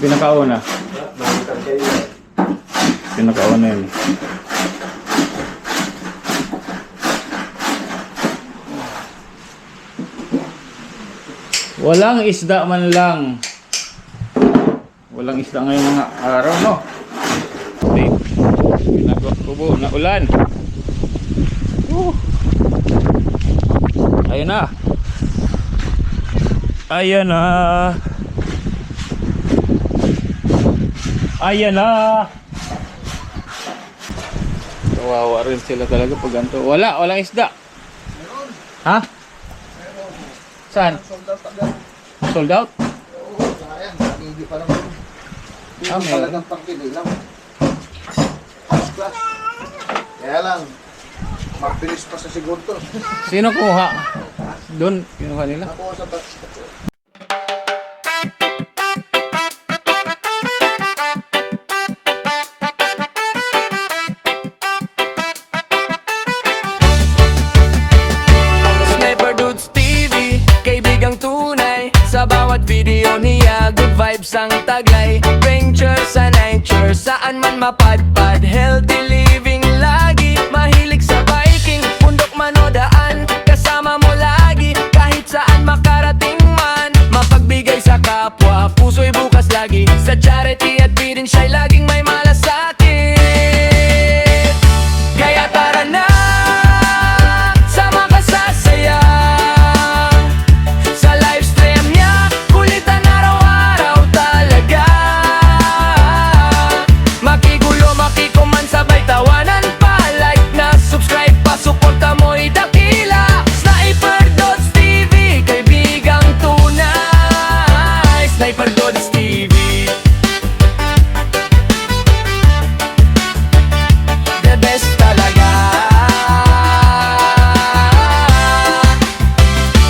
pinakauna. Pinakauna yun. Walang isda man lang. Walang isda ngayong mga araw, no? Okay. Pinagkubo na ulan. Ayun na. Ayan na. Ayan na. Kawawa rin sila talaga pag ganito. Walang isda. Ha? Saan? Sold out? Oo, sayang. Hindi pa lang. Hindi talagang pangkili lang. First class. Kaya lang, mabilis pa sa sigurto. Sino kuha? Doon, kinuha nila. Ako sa tax. Sniper Dudes TV, kaibigang tunay. Sa bawat video niya, good vibes ang taglay. Venture sa nature, saan man mapadpad. Healthy living lagi, mahilig sa biking. Bundok man o daan, kasama mo lagi. Kahit saan makarating man, mapagbigay sa kapwa. Puso'y bukas lagi, sa charity at feeding siya'y laging may malasakit. Kaya tara na, sama ka sa saya. Sa livestream niya, kulitan araw-araw talaga. Makigulo, makikuman, sabay tawanan pa. Like na, subscribe pa, suporta mo'y dakila. Sniper Dudes TV, kaibigang tunay. Sniper Dudes TV, the best talaga.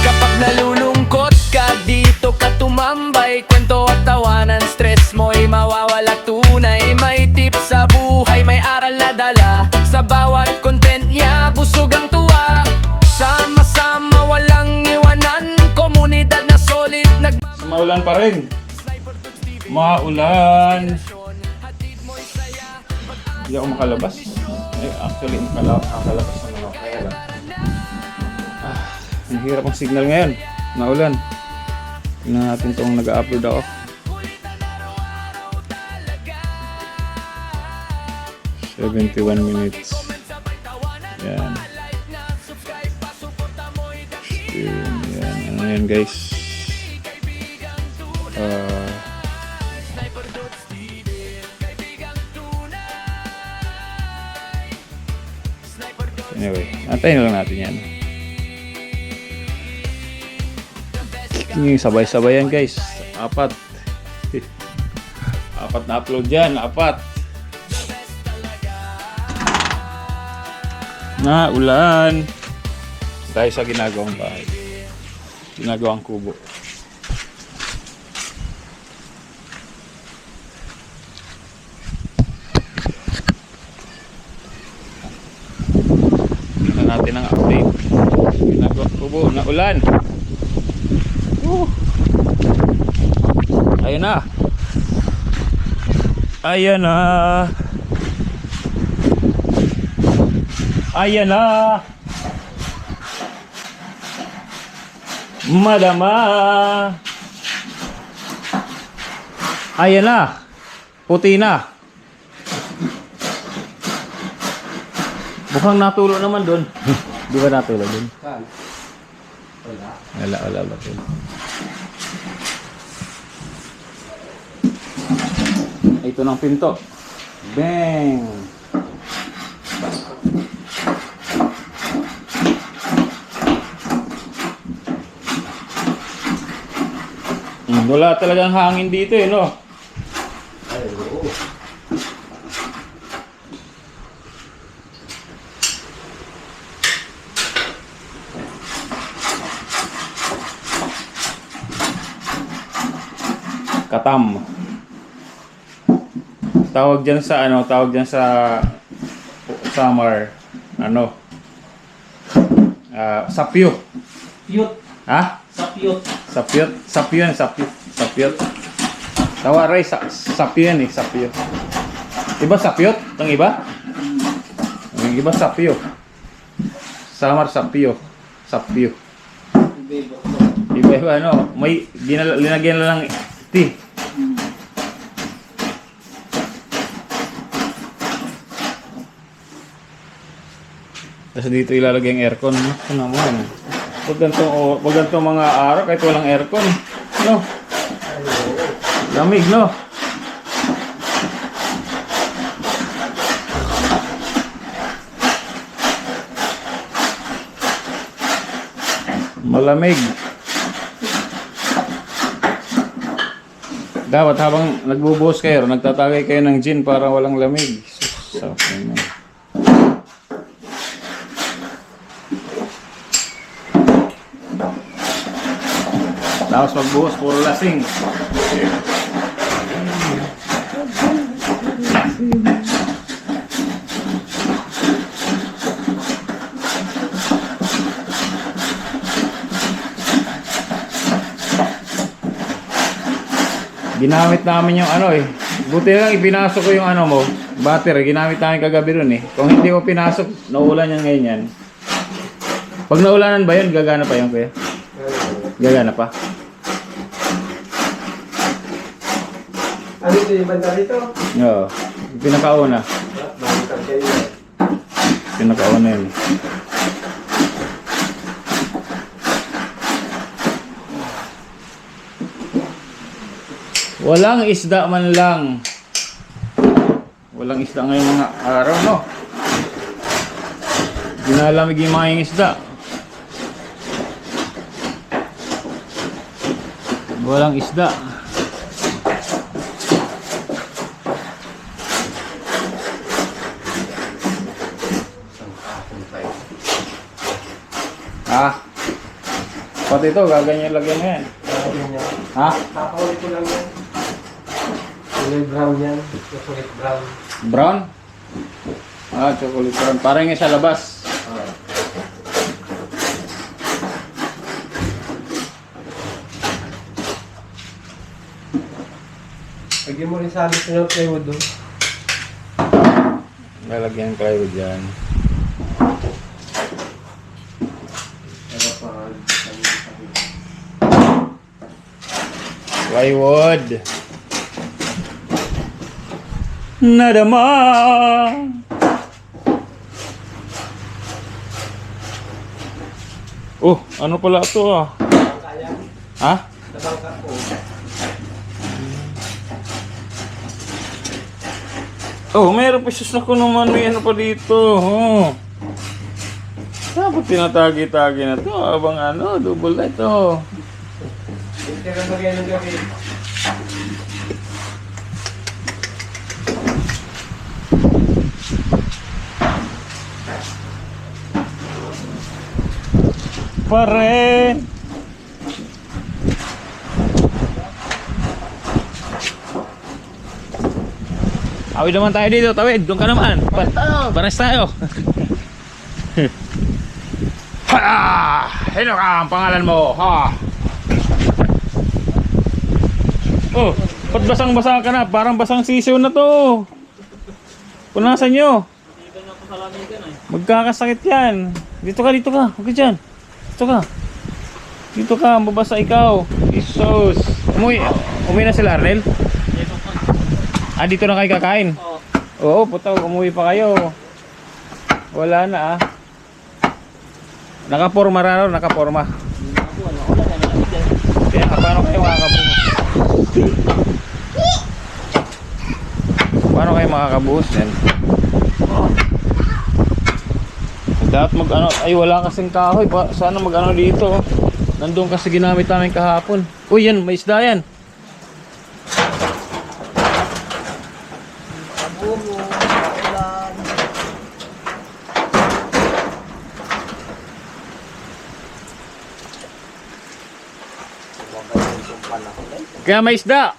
Kapag nalulungkot ka, dito ka tumambay. Kwento at tawanan, stress mo'y mawawala tunay. May tips sa buhay, may aral na dala. Sa bawat content niya, busog ang tuwa. Sama-sama, walang iwanan. Komunidad na solid, Maulan pa rin. Maulan. Hindi ako makalabas. Actually, makalabas na mga kaya lang. Ang hirap ang signal ngayon. Maulan. Tingnan natin itong nag-upload ako. "71 minutes. Yan. Yan. Ano yan, guys? Anyway, antayin na lang natin yan. Yung sabay-sabay yan, guys. 4. 4 na upload yan. 4. Na ulan. Dahil sa ginagawang bahay. Ginagawang kubo. Tingnan natin ang update. Ginagawang kubo na ulan. Ayun na. Ayan na. Ayan na. Madama. Ayan na. Puti na. Mukhang natulo naman doon. Di ba natulo doon? Wala. Ito ng pinto. Bang! Wala talagang hangin dito eh, no? Ay, oo. Katam. Tawag diyan sa ano, tawag diyan sa summer ano? Sapyo. Piyot. Ha? Sa piyot. Sapyot. Sapyon, sapyot. Sapyot. Tawaray, sapyo yan eh, sapyo. Iba sapyot? Ang iba? Ang iba sapyo. Samar sapyo. Sapyo. Iba-iba, ano? May linagyan na lang tea. Tapos dito ilalagay yung aircon. Ano naman? Wag ganito mga araw kahit walang aircon. No? Lamig, no? Malamig. Dapat habang nagbubuhos kayo, nagtatagay kayo ng gin para walang lamig. So, tapos magbuhos, puro lasing. Ginamit namin yung ano eh. Buti lang ipinasok ko yung ano mo, battery. Ginamit namin kagabi ron eh. Kung hindi ko pinasok, naulan yan ngayon yan. Pag naulanan ba yun, gagana pa yun kuya? Gagana pa? Ano ito yung banda rito? Oo. Pinakauna. Pinakauna yun. Walang isda man lang. Walang isda ngayong mga araw, no? Dinalamig yung mga isda. Walang isda. Ah. Pati ito, gaganyan lagyan mo yan. Ha? Kakaulit ko lang yan. Kulay brown yan. Chocolate brown. Brown? Ah, chocolate brown. Parang yung sa labas. Lagyan mo rin sa amin ng plywood doon. Lalagyan ng plywood dyan. Plywood. Nadama. Oh, ano pala ito ah? Ha? Nabangka ko. Oh, mayroon pa siya ko naman. May ano pa dito. Oh. Dapat tinatagi-tagi na to. Abang ano, double na ito. Hindi ka magyan ng gabi. Pa rin. Awid naman tayo dito, tawid. Doon ka naman. Pares tayo. Ha! Hello ka, ang pangalan mo. Ha! Oh, ba't basang-basa ka na? Parang basang sisiw na to. Punasan nyo. Magkakasakit yan. Dito ka, dito ka. Huwag ka dyan. Dito ka. Dito ka, mabasa ikaw. Isos. Umuwi na sila, Arnel? Ah, dito na kayo kakain? Oo, puta, umuwi pa kayo. Wala na ah. Nakaporma na, nakaporma. Kaya paano kayo makakabuhos? Paano kayo makakabuhos yan? Dapat mag ano, ay wala kasing kahoy. Sana mag ano dito. Nandun kasi ginamit namin kahapon. Uy, yan, may isda yan. Kaya may isda.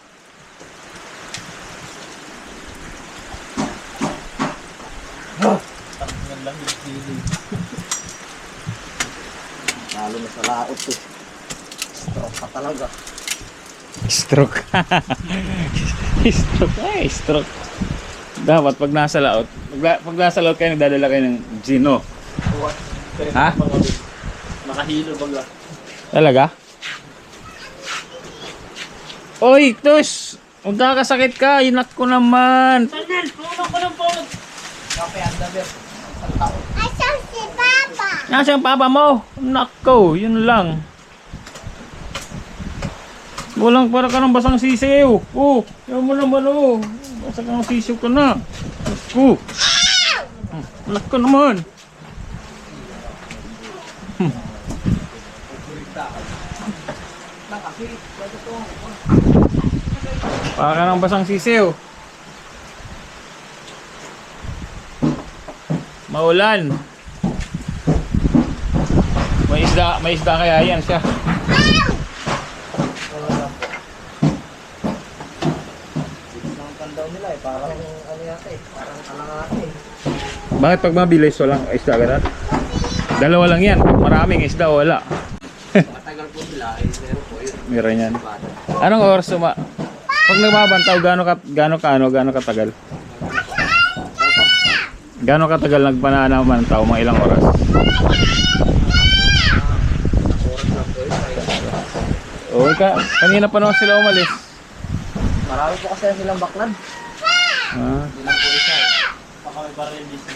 Lalo na sa laot eh. Ito pa talaga. Stroke. Stroke. Ay, stroke. Dapat pag nasa laot, pag nasa laot kayo, nagdadala kayo ng Gino. Ha? Nakahilo baga. Talaga? Oy, Tus! Magkakasakit ka, inak ko naman. Daniel, tulong ko ng phone. Asan si Papa? Nasaan papa mo? Nako, yun lang. Walang para ka ng basang sisiw. Oh, yun mo naman oh. Basa ka ng sisiw ka na. Nako. Nako naman. Para ka ng basang sisiw. Maulan. May isda kaya yan siya. Daw nila parang ano yata parang kalangate. Bakit pag mabilis walang isda ganun? Dalawa lang yan. Maraming isda wala. Matagal po sila meron po yun. Meron yan. Anong oras pag nagbabantaw gaano katagal? Gaano katagal nagpananamantaw, mga ilang oras? Oh, kanina pa naman sila umalis. Marami po kasi silang baklad. Ah. Hindi lang po isa Baka may baril dito.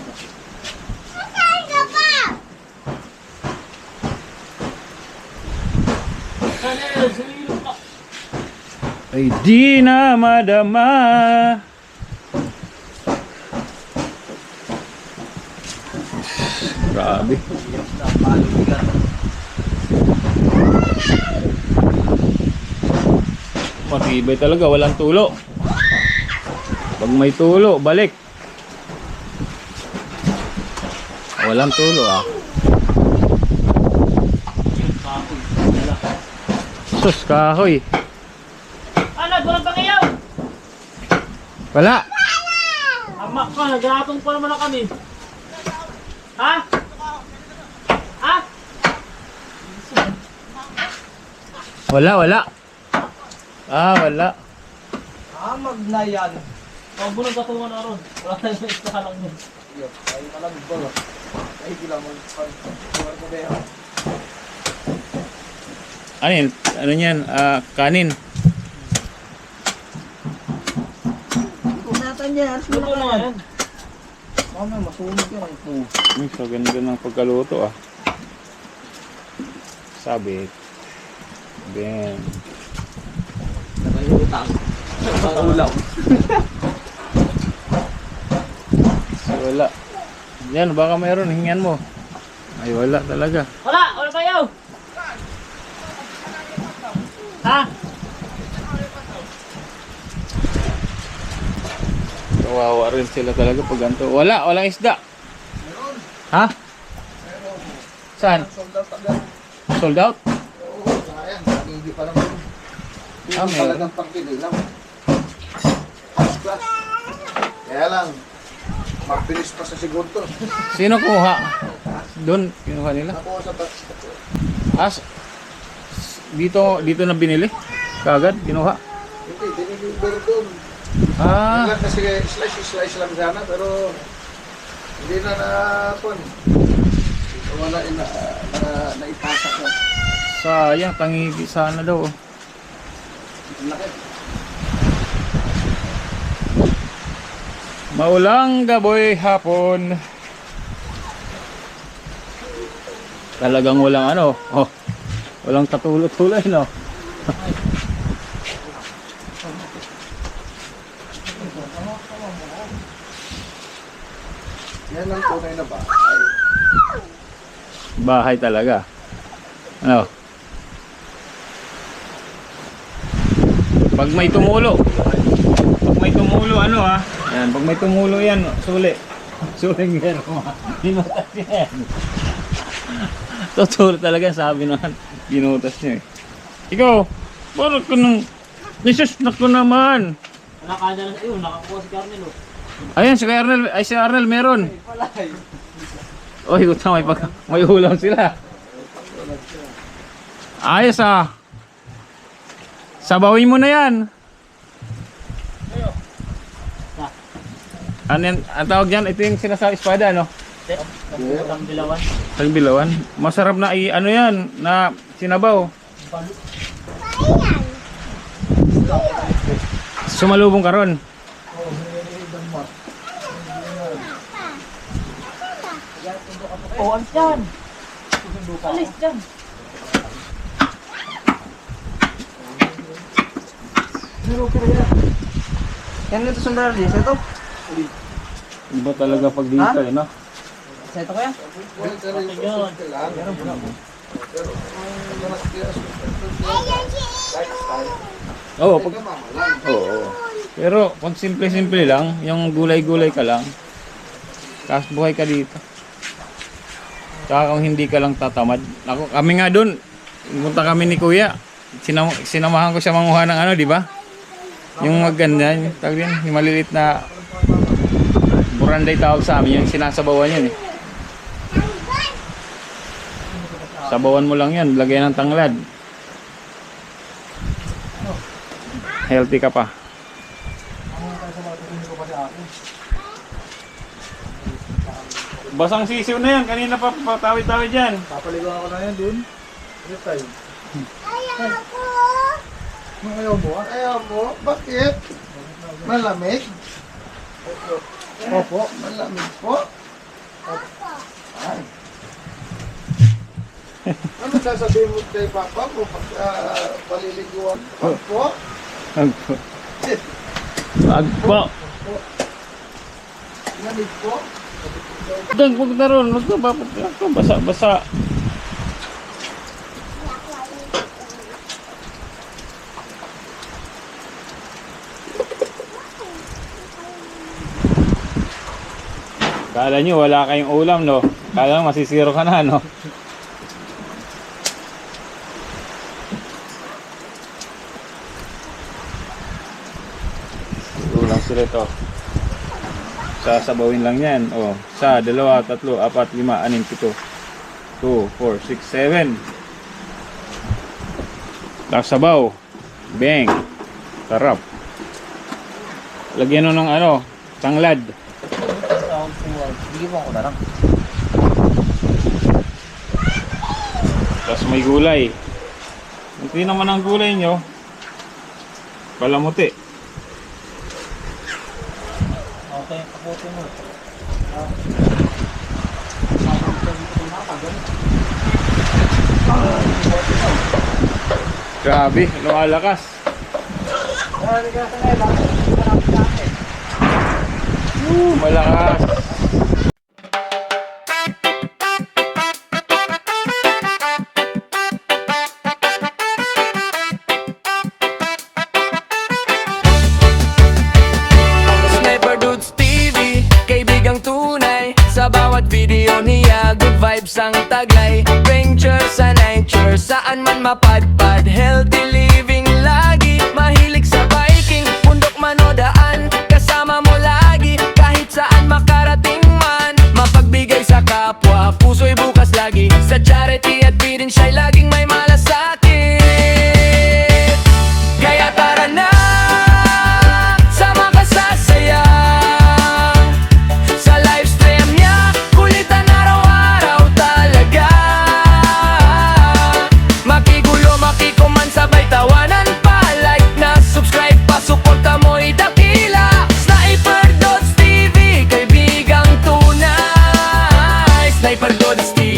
Daniel, sumilo ka. Ay di na madama. Grabe. Matibay talaga, walang tulo. Pag may tulo, balik. Walang tulo ah. Sus, kahoy. Ano, walang pangiyaw! Wala. Amak ka, nagratong pa naman na kami. Ha? Ha? Wala. Ah, wala. Magnayan. Ang bunong katungan na ron. Wala tayong isa lang yun. Ay, malamig ba? Ay, bilang mo. Ano yun? Ano yan? Kanin. Natin yan. Luto na yan. Mamaya, masunog yan. So, ganda ng pagkaluto ah. Sabit. Then, Nakayutang. Ulam. so, wala. Yan, baka mayroon. Hingan mo. Ay, wala talaga. Wala pa yaw. Ha? Kawawa rin sila talaga pag ganito. Walang isda. Ha? Saan? Sold out? Oo, sayang. Hindi pa lang yun. Yung meron. talagang pangkili lang. First class. Kaya lang, mabilis pa sa segundo. Sino kuha? Doon, kinuha nila. Ako sa As, dito na binili? Kagad, kinuha? hindi, diniliver doon. Ah, Lang kasi slice lang sana, pero hindi na napon. Wala naipasak na. sayang, tangigi sana daw. Oh. Ang laki. Maulang gaboy hapon. Talagang walang ano, oh. Walang katulot-tuloy, no? Yan ang tunay na bahay. Bahay talaga. Ano? Pag may tumulo. Pag may tumulo, ano ah? Yan, pag may tumulo yan, suli. Suling gero. Binutas yan. Totoo talaga sabi naman. Binutas niya eh. Ikaw, bakit ka nang... Jesus, naku naman. Nakakanya na sa iyo. Nakakuha si Carmelo. Ayan, si Arnel, ay si Arnel meron. Oy, utang may ulam sila. Ayos ah. Sabawin mo na yan. Ano yan? Ang tawag dyan, ito yung sinasabi espada, no? Ang dilawan. Tagbilawan. Masarap na ano yan, na sinabaw. Sumalubong ka ron. Oh, alis dyan. Alis dyan. Yan ito sundalo din. Ito? Iba talaga pag dito, eh, no? Ito kaya? Oo, pag, oo. Pero pag simple-simple lang, yung gulay-gulay ka lang, tapos buhay ka dito. Tsaka kung hindi ka lang tatamad. Ako, kami nga doon, punta kami ni Kuya. Sinamahan ko siya manguha ng ano, di ba? Yung maganda, yung tawag yun, yung maliliit na buranday tawag sa amin, yung sinasabawan yun eh. Sabawan mo lang yan, lagyan ng tanglad. Healthy ka pa. Basang sisiw na yan, kanina pa patawid-tawid dyan. Papaligawan ko na yan dun. Ano tayo? Ayaw mo? Ayaw mo? Bakit? Malamig? Opo. Malamig po? Ay. Ano sasabihin mo kay Papa mo pag paliliguan? Opo? Agpo. Agpo. Lamig po? Huwag na ron, huwag na basa-basa. Kala nyo wala kayong ulam, no? Kala nyo masisiro ka na, no? Ulam sila ito. Sasabawin lang yan. O, sa, 2, 3, 4, 5, 6, 7. 2, 4, 6, 7. Tapos sabaw. Bang. Sarap. Lagyan mo ng ano, tanglad. Sige po ako na lang. Tapos may gulay. Hindi naman ang gulay nyo. Palamuti. Okay, kaputin mo. Grabe, lumalakas. Malakas. Sniper Dudes TV, kaibigang tunay. Sa bawat video niya, good vibes ang taglay. Venture sa nature, saan man mapadpad. Healthy living lagi, mahilig sa biking. Bundok man o daan, kasama mo lagi. Kahit saan makarating man, mapagbigay sa kapwa. Puso'y bukas lagi, sa charity at feeding siya'y laging may malasakit. Kaya tara na, sama ka sa saya. Sa livestream niya, kulitan araw-araw talaga. Makigulo, makikuman, sabay tawanan pa. Like na, subscribe pa, suporta mo'y dakila. Sniper Dudes TV, kaibigang tunay. Sniper Dudes TV.